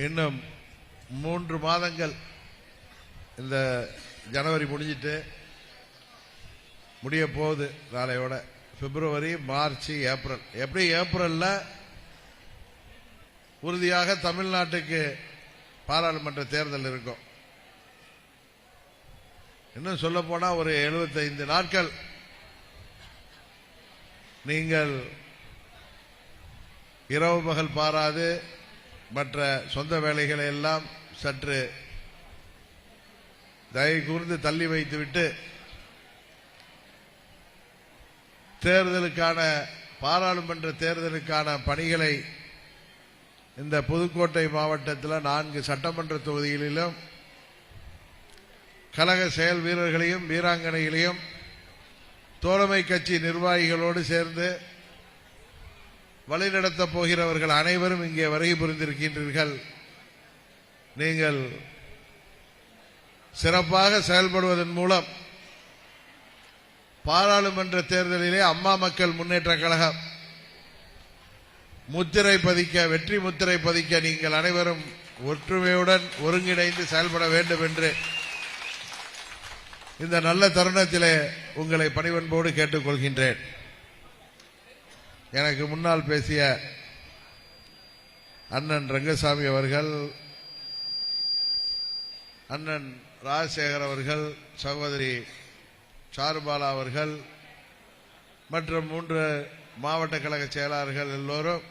இன்னும் 3 மாதங்கள் இந்த ஜனவரி முடிஞ்சிட்டு முடிய போகுது. நாளையோட பிப்ரவரி, மார்ச், ஏப்ரல். எப்படி ஏப்ரல்ல உறுதியாக தமிழ்நாட்டுக்கு பாராளுமன்ற தேர்தல் இருக்கும். இன்னும் சொல்ல போனா ஒரு 75 நாட்கள் நீங்கள் இரவு பகல் பாராது மற்ற சொந்த வேலைகளை எல்லாம் சற்று தயவு கூர்ந்து தள்ளி வைத்துவிட்டு தேர்தலுக்கான பாராளுமன்ற தேர்தலுக்கான பணிகளை இந்த புதுக்கோட்டை மாவட்டத்தில் 4 சட்டமன்ற தொகுதிகளிலும் கழக செயல் வீரர்களையும் வீராங்கனைகளையும் தோழமை கட்சி நிர்வாகிகளோடு சேர்ந்து வழிநடத்தப் போகிறவர்கள் அனைவரும் இங்கே வருகை புரிந்திருக்கின்றீர்கள். நீங்கள் சிறப்பாக செயல்படுவதன் மூலம் பாராளுமன்ற தேர்தலிலே அம்மா மக்கள் முன்னேற்ற கழகம் முத்திரை பதிக்க, வெற்றி முத்திரை பதிக்க நீங்கள் அனைவரும் ஒற்றுமையுடன் ஒருங்கிணைந்து செயல்பட வேண்டும் என்று இந்த நல்ல தருணத்திலே உங்களை பணிவன்போடு கேட்டுக்கொள்கின்றேன். எனக்கு முன்னால் பேசிய அண்ணன் ரங்கசாமி அவர்கள், அண்ணன் ராஜசேகர் அவர்கள், சகோதரி சாருபாலா அவர்கள் மற்றும் 3 மாவட்ட கழக செயலாளர்கள் எல்லோரும்,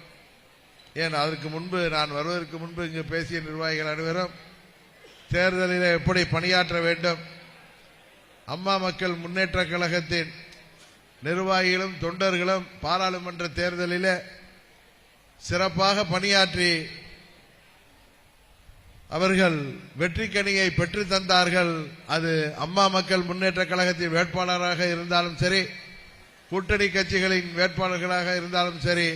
ஏன் அதற்கு முன்பு நான் வருவதற்கு முன்பு இங்கு பேசிய நிர்வாகிகள் அனைவரும் தேர்தலில் எப்படி பணியாற்ற வேண்டும், அம்மா மக்கள் முன்னேற்ற கழகத்தின் நிர்வாகிகளும் தொண்டர்களும் பாராளுமன்ற தேர்தலில் சிறப்பாக பணியாற்றி அவர்கள் வெற்றி கனியை பெற்று தந்தார்கள். அது அம்மா மக்கள் முன்னேற்ற கழகத்தின் வேட்பாளராக இருந்தாலும் சரி, கூட்டணி கட்சிகளின் வேட்பாளர்களாக இருந்தாலும் சரி,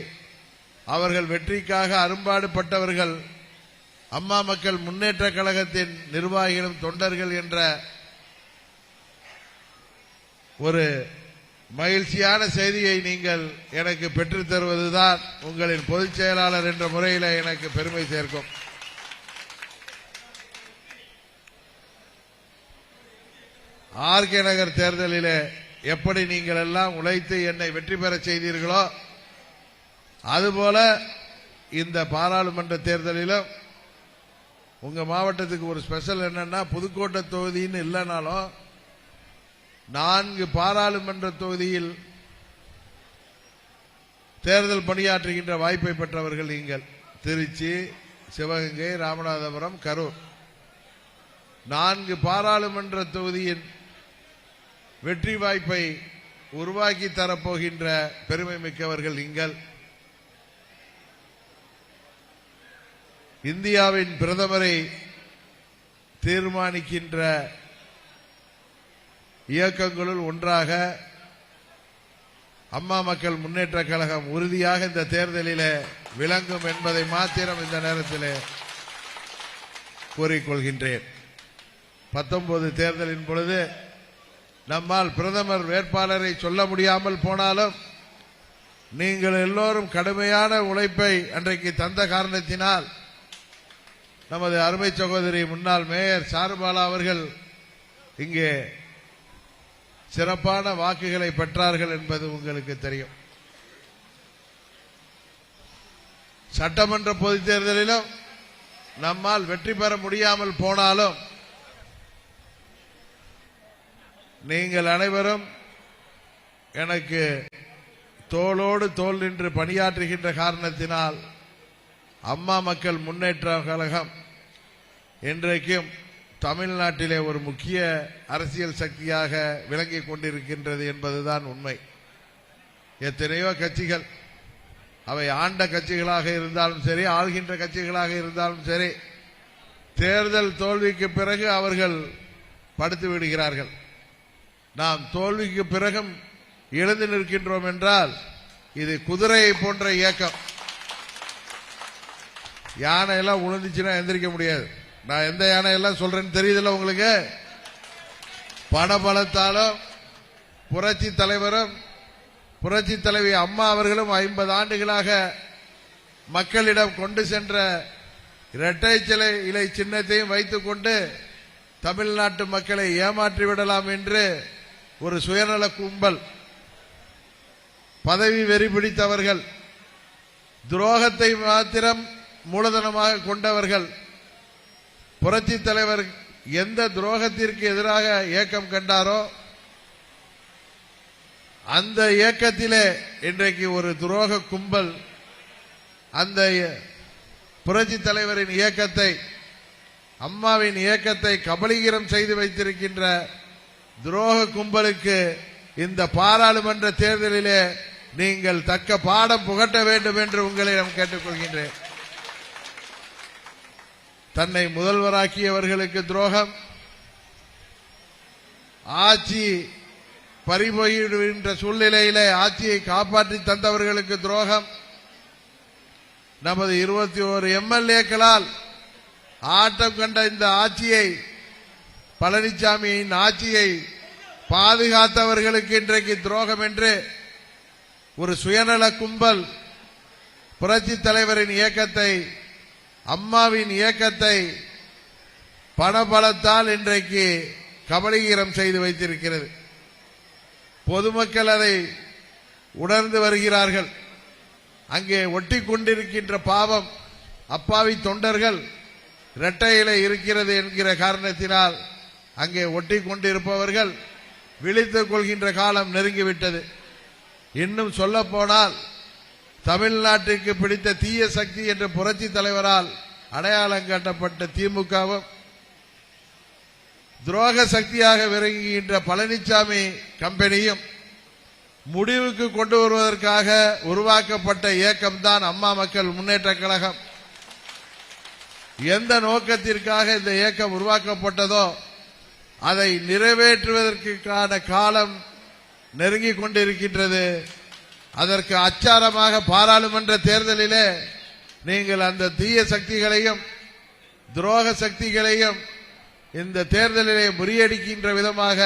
அவர்கள் வெற்றிக்காக அரும்பாடுபட்டவர்கள் அம்மா மக்கள் முன்னேற்ற கழகத்தின் நிர்வாகிகளும் தொண்டர்கள் என்ற ஒரு மகிழ்ச்சியான செய்தியை நீங்கள் எனக்கு பெற்றுத் தருவதுதான் உங்களின் பொதுச் செயலாளர் என்ற முறையில் எனக்கு பெருமை சேர்க்கும். ஆர்கே நகர் தேர்தலிலே எப்படி நீங்கள் எல்லாம் உழைத்து என்னை வெற்றி பெற செய்தீர்களோ அதுபோல இந்த பாராளுமன்ற தேர்தலிலும் உங்க மாவட்டத்துக்கு ஒரு ஸ்பெஷல் என்னன்னா, புதுக்கோட்டை தொகுதின்னு இல்லைனாலும் 4 பாராளுமன்ற தொகுதியில் தேர்தல் பணியாற்றுகின்ற வாய்ப்பை பெற்றவர்கள் நீங்கள். திருச்சி, சிவகங்கை, ராமநாதபுரம், கரூர் 4 பாராளுமன்ற தொகுதியின் வெற்றி வாய்ப்பை உருவாக்கி தரப்போகின்ற பெருமை மிக்கவர்கள் நீங்கள். இந்தியாவின் பிரதமரை தீர்மானிக்கின்ற இயக்கங்களுள் ஒன்றாக அம்மா மக்கள் முன்னேற்ற கழகம் உறுதியாக இந்த தேர்தலில் விளங்கும் என்பதை மாத்திரம் இந்த நேரத்தில் கூறிக்கொள்கின்றேன். 19 தேர்தலின் பொழுது நம்மால் பிரதமர் வேட்பாளரை சொல்ல முடியாமல் போனாலும் நீங்கள் எல்லோரும் கடுமையான உழைப்பை அன்றைக்கு தந்த காரணத்தினால் நமது அருமை சகோதரி முன்னாள் மேயர் சாருபாலா அவர்கள் இங்கே சிறப்பான வாக்குகளை பெற்றார்கள் என்பது உங்களுக்கு தெரியும். சட்டமன்ற பொதுத் தேர்தலிலும் நம்மால் வெற்றி பெற முடியாமல் போனாலும் நீங்கள் அனைவரும் எனக்கு தோளோடு தோள் நின்று பணியாற்றுகின்ற காரணத்தினால் அம்மா மக்கள் முன்னேற்ற கழகம் இன்றைக்கும் தமிழ்நாட்டிலே ஒரு முக்கிய அரசியல் சக்தியாக விளங்கிக் கொண்டிருக்கின்றது என்பதுதான் உண்மை. எத்தனையோ கட்சிகள், அவை ஆண்ட கட்சிகளாக இருந்தாலும் சரி, ஆள்கின்ற கட்சிகளாக இருந்தாலும் சரி, தேர்தல் தோல்விக்கு பிறகு அவர்கள் படுத்து விடுகிறார்கள். நாம் தோல்விக்கு பிறகும் எழுந்து நிற்கின்றோம் என்றால் இது குதிரையை போன்ற இயக்கம். யானை எல்லாம் உழுந்துச்சுன்னா எந்திரிக்க முடியாது. நான் எந்த யானை எல்லாம் சொல்றேன்னு தெரியுதுல்ல உங்களுக்கு. பணபலத்தாலும் புரட்சி தலைவரும் புரட்சி தலைவி அம்மா அவர்களும் 50 ஆண்டுகளாக மக்களிடம் கொண்டு சென்ற இரட்டை இலை சின்னத்தையும் வைத்துக் கொண்டு தமிழ்நாட்டு மக்களை ஏமாற்றி விடலாம் என்று ஒரு சுயநல கும்பல், பதவி வெறி பிடித்தவர்கள், துரோகத்தை மாத்திரம் மூலதனமாக கொண்டவர்கள், புரட்சி தலைவர் எந்த துரோகத்திற்கு எதிராக இயக்கம் கண்டாரோ அந்த இயக்கத்திலே இன்றைக்கு ஒரு துரோக கும்பல் அந்த புரட்சி தலைவரின் இயக்கத்தை, அம்மாவின் இயக்கத்தை கபலீகரம் செய்து வைத்திருக்கின்ற துரோக கும்பலுக்கு இந்த பாராளுமன்ற தேர்தலிலே நீங்கள் தக்க பாடம் புகட்ட வேண்டும் என்று உங்களிடம் கேட்டுக்கொள்கின்றேன். தன்னை முதல்வராக்கியவர்களுக்கு துரோகம், ஆட்சி பறிபோய்விடுகின்ற சூழ்நிலையிலே ஆட்சியை காப்பாற்றி தந்தவர்களுக்கு துரோகம், நமது 21 எம்எல்ஏக்களால் ஆட்டம் கண்ட இந்த ஆட்சியை, பழனிசாமியின் ஆட்சியை பாதுகாத்தவர்களுக்கு இன்றைக்கு துரோகம் என்று ஒரு சுயநல கும்பல் புரட்சி தலைவரின் இயக்கத்தை, அம்மாவின் இயக்கத்தை பணபலத்தால் இன்றைக்கு கபலீகரம் செய்து வைத்திருக்கிறது. பொதுமக்கள் அதை உணர்ந்து வருகிறார்கள். அங்கே ஒட்டி கொண்டிருக்கின்ற பாவம் அப்பாவி தொண்டர்கள் இரட்டை இலை இருக்கிறது என்கிற காரணத்தினால் அங்கே ஒட்டி கொண்டிருப்பவர்கள் விழித்துக் கொள்கின்ற காலம் நெருங்கிவிட்டது. இன்னும் சொல்ல போனால் தமிழ்நாட்டிற்கு பிடித்த தீய சக்தி என்ற புரட்சி தலைவரால் அடையாளம் காட்டப்பட்ட திமுகவும், துரோக சக்தியாக விளங்குகின்ற பழனிசாமி கம்பெனியும் முடிவுக்கு கொண்டு வருவதற்காக உருவாக்கப்பட்ட இயக்கம்தான் அம்மா மக்கள் முன்னேற்ற கழகம். எந்த நோக்கத்திற்காக இந்த இயக்கம் உருவாக்கப்பட்டதோ அதை நிறைவேற்றுவதற்கான காலம் நெருங்கிக் கொண்டிருக்கின்றது. அதற்கு அச்சாரமாக பாராளுமன்ற தேர்தலிலே நீங்கள் அந்த தீய சக்திகளையும் துரோக சக்திகளையும் இந்த தேர்தலிலே முறியடிக்கின்ற விதமாக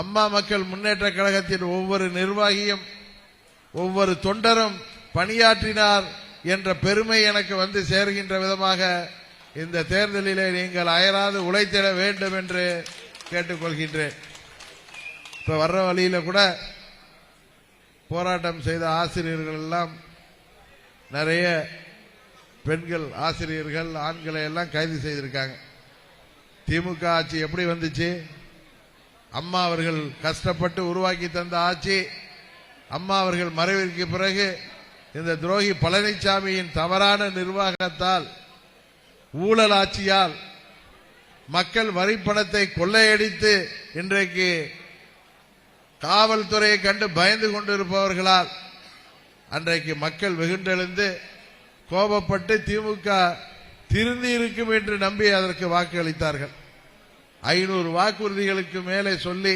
அம்மா மக்கள் முன்னேற்ற கழகத்தின் ஒவ்வொரு நிர்வாகியும் ஒவ்வொரு தொண்டரும் பணியாற்றினார் என்ற பெருமை எனக்கு வந்து சேர்கின்ற விதமாக இந்த தேர்தலிலே நீங்கள் அயராது உழைத்திட வேண்டும் என்று கேட்டுக்கொள்கின்றேன். இப்ப வர்ற வழியில கூட போராட்டம் செய்த ஆசிரியர்கள் எல்லாம் நிறைய பெண்கள் ஆசிரியர்கள் ஆண்களை எல்லாம் கைது செய்திருக்காங்க. திமுக ஆட்சி எப்படி வந்துச்சு? அம்மா அவர்கள் கஷ்டப்பட்டு உருவாக்கி தந்த ஆட்சி. அம்மா அவர்கள் மறைவிற்கு பிறகு இந்த துரோகி பழனிசாமியின் தவறான நிர்வாகத்தால், ஊழல் ஆட்சியால் மக்கள் வரிப்பணத்தை கொள்ளையடித்து இன்றைக்கு காவல்துறையை கண்டு பயந்து கொண்டிருப்பவர்களால் அன்றைக்கு மக்கள் வெகுண்டெழுந்து கோபப்பட்டு திமுக திருந்தி இருக்கும் என்று நம்பி அதற்கு வாக்களித்தார்கள். 500 வாக்குறுதிகளுக்கு மேலே சொல்லி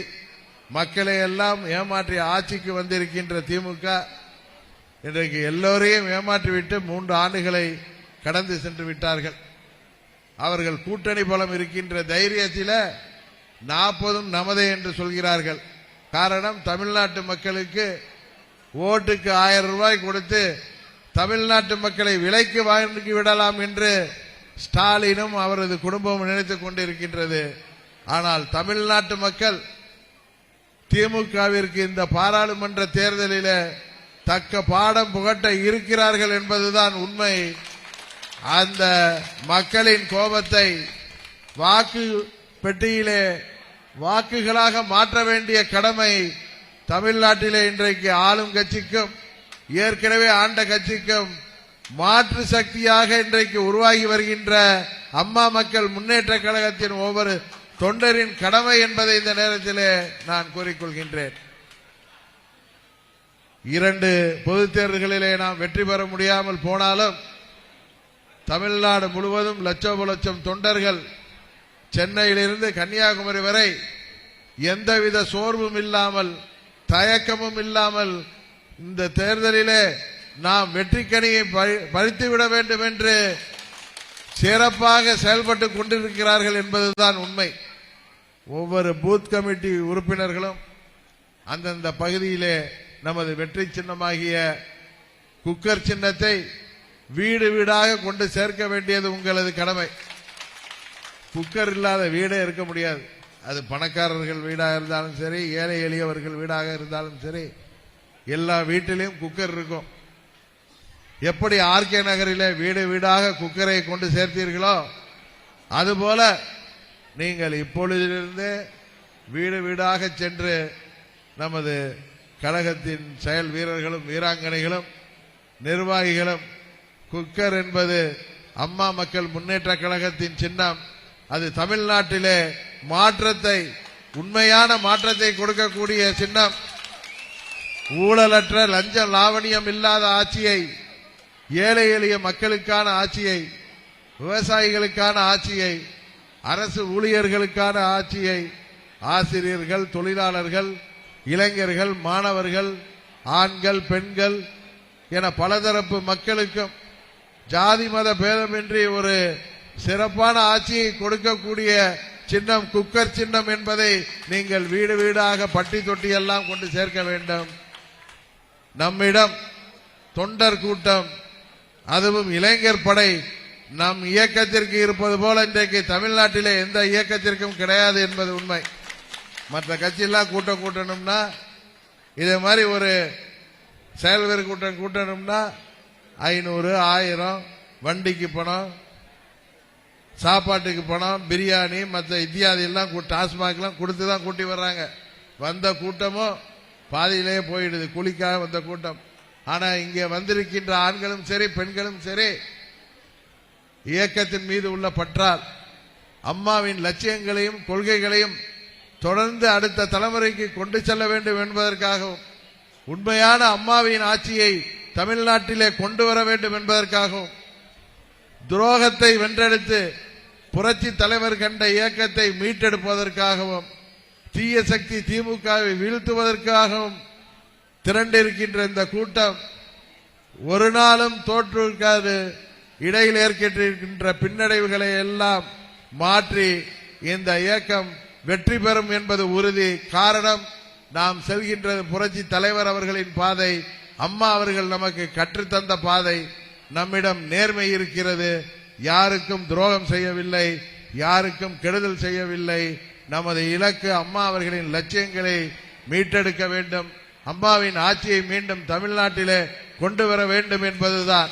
மக்களை எல்லாம் ஏமாற்றி ஆட்சிக்கு வந்திருக்கின்ற திமுக இன்றைக்கு எல்லோரையும் ஏமாற்றிவிட்டு 3 ஆண்டுகளை கடந்து சென்று விட்டார்கள். அவர்கள் கூட்டணி பலம் இருக்கின்ற தைரியத்தில் 40 நமதே என்று சொல்கிறார்கள். காரணம், தமிழ்நாட்டு மக்களுக்கு ஓட்டுக்கு 1000 ரூபாய் கொடுத்து தமிழ்நாட்டு மக்களை விலைக்கு வாங்கி விடலாம் என்று ஸ்டாலினும் அவரது குடும்பமும் நினைத்துக் கொண்டிருக்கின்றது. ஆனால் தமிழ்நாட்டு மக்கள் திமுகவிற்கு இந்த பாராளுமன்ற தேர்தலில் தக்க பாடம் புகட்ட இருக்கிறார்கள் என்பதுதான் உண்மை. அந்த மக்களின் கோபத்தை வாக்கு பெட்டியிலே வாக்குகளாக மாற்ற வேண்டிய கடமை தமிழ்நாட்டிலே இன்றைக்கு ஆளும் கட்சிக்கும் ஏற்கனவே ஆண்ட கட்சிக்கும் மாற்று சக்தியாக இன்றைக்கு உருவாகி வருகின்ற அம்மா மக்கள் முன்னேற்ற கழகத்தின் ஒவ்வொரு தொண்டரின் கடமை என்பதை இந்த நேரத்திலே நான் கூறிக்கொள்கின்றேன். 2 பொதுத் தேர்தல்களிலே நாம் வெற்றி பெற முடியாமல் போனாலும் தமிழ்நாடு முழுவதும் லட்சம் தொண்டர்கள் சென்னையிலிருந்து கன்னியாகுமரி வரை எந்தவித சோர்வும் இல்லாமல் தயக்கமும் இல்லாமல் இந்த தேர்தலிலே நாம் வெற்றிக்கனியை பறித்துவிட வேண்டும் என்று சிறப்பாக செயல்பட்டு கொண்டிருக்கிறார்கள் என்பதுதான் உண்மை. ஒவ்வொரு பூத் கமிட்டி உறுப்பினர்களும் அந்தந்த பகுதியிலே நமது வெற்றி சின்னமாகிய குக்கர் சின்னத்தை வீடு வீடாக கொண்டு சேர்க்க வேண்டியது உங்களது கடமை. குக்கர் இல்லாத வீடே இருக்க முடியாது. அது பணக்காரர்கள் வீடாக இருந்தாலும் சரி, ஏழை எளியவர்கள் வீடாக இருந்தாலும் சரி, எல்லா வீட்டிலையும் குக்கர் இருக்கும். எப்படி ஆர்கே நகரிலே வீடு வீடாக குக்கரை கொண்டு சேர்த்தீர்களோ அதுபோல நீங்கள் இப்பொழுதிலிருந்து வீடு வீடாக சென்று நமது கழகத்தின் செயல் வீரர்களும் வீராங்கனைகளும் நிர்வாகிகளும் குக்கர் என்பது அம்மா மக்கள் முன்னேற்ற கழகத்தின் சின்னம். அது தமிழ்நாட்டிலே மாற்றத்தை, உண்மையான மாற்றத்தை கொடுக்கக்கூடிய சின்னம். ஊழலற்ற லஞ்சம் லாவணியம் இல்லாத ஆட்சியை, ஏழை எளிய மக்களுக்கான ஆட்சியை, விவசாயிகளுக்கான ஆட்சியை, அரசு ஊழியர்களுக்கான ஆட்சியை, ஆசிரியர்கள், தொழிலாளர்கள், இளைஞர்கள், மாணவர்கள், ஆண்கள், பெண்கள் என பலதரப்பு மக்களுக்கும் ஜாதி மத பேதமின்றி ஒரு சிறப்பான ஆட்சியை கொடுக்கக்கூடிய சின்னம் குக்கர் சின்னம் என்பதை நீங்கள் வீடு வீடாக பட்டி தொட்டி எல்லாம் கொண்டு சேர்க்க வேண்டும். நம்மிடம் தொண்டர் கூட்டம், அதுவும் இளைஞர் படை நம் இயக்கத்திற்கு இருப்பது போல இன்றைக்கு தமிழ்நாட்டிலே எந்த இயக்கத்திற்கும் கிடையாது என்பது உண்மை. மற்ற கட்சியெல்லாம் கூட்டம் கூட்டணும்னா, இதே மாதிரி ஒரு செயல்வீரர் கூட்டம் கூட்டணும்னா 500, 1000 வண்டிக்கு பணம், சாப்பாட்டுக்கு பணம், பிரியாணி, மற்ற இத்தியாதி எல்லாம் டாஸ்மாக்லாம் கொடுத்து தான் கூட்டி வர்றாங்க. வந்த கூட்டமும் பாதியிலேயே போயிடுது, குளிக்காக வந்த கூட்டம். ஆனா இங்கே வந்திருக்கின்ற ஆண்களும் சரி பெண்களும் சரி இயக்கத்தின் மீது உள்ள பற்றால் அம்மாவின் லட்சியங்களையும் கொள்கைகளையும் தொடர்ந்து அடுத்த தலைமுறைக்கு கொண்டு செல்ல வேண்டும் என்பதற்காகவும், உண்மையான அம்மாவின் ஆட்சியை தமிழ்நாட்டிலே கொண்டு வர வேண்டும் என்பதற்காகவும், துரோகத்தை வென்றெடுத்து புரட்சி தலைவர் கண்ட இயக்கத்தை மீட்டெடுப்பதற்காகவும், தீய சக்தி திமுகவை வீழ்த்துவதற்காகவும் திரண்டிருக்கின்ற இந்த கூட்டம் ஒரு நாளும் தோற்றிருக்காது. இடையில் ஏற்பட்டிருக்கின்ற பின்னடைவுகளை எல்லாம் மாற்றி இந்த இயக்கம் வெற்றி பெறும் என்பது உறுதி. காரணம், நாம் செல்கின்ற புரட்சி தலைவர் அவர்களின் பாதை, அம்மா அவர்கள் நமக்கு கற்றுத்தந்த பாதை. நம்மிடம் நேர்மை இருக்கிறது, யாருக்கும் துரோகம் செய்யவில்லை, யாருக்கும் கெடுதல் செய்யவில்லை. நமது இலக்கு அம்மா அவர்களின் லட்சியங்களை மீட்டெடுக்க வேண்டும், அம்மாவின் ஆட்சியை மீண்டும் தமிழ்நாட்டிலே கொண்டு வர வேண்டும் என்பதுதான்.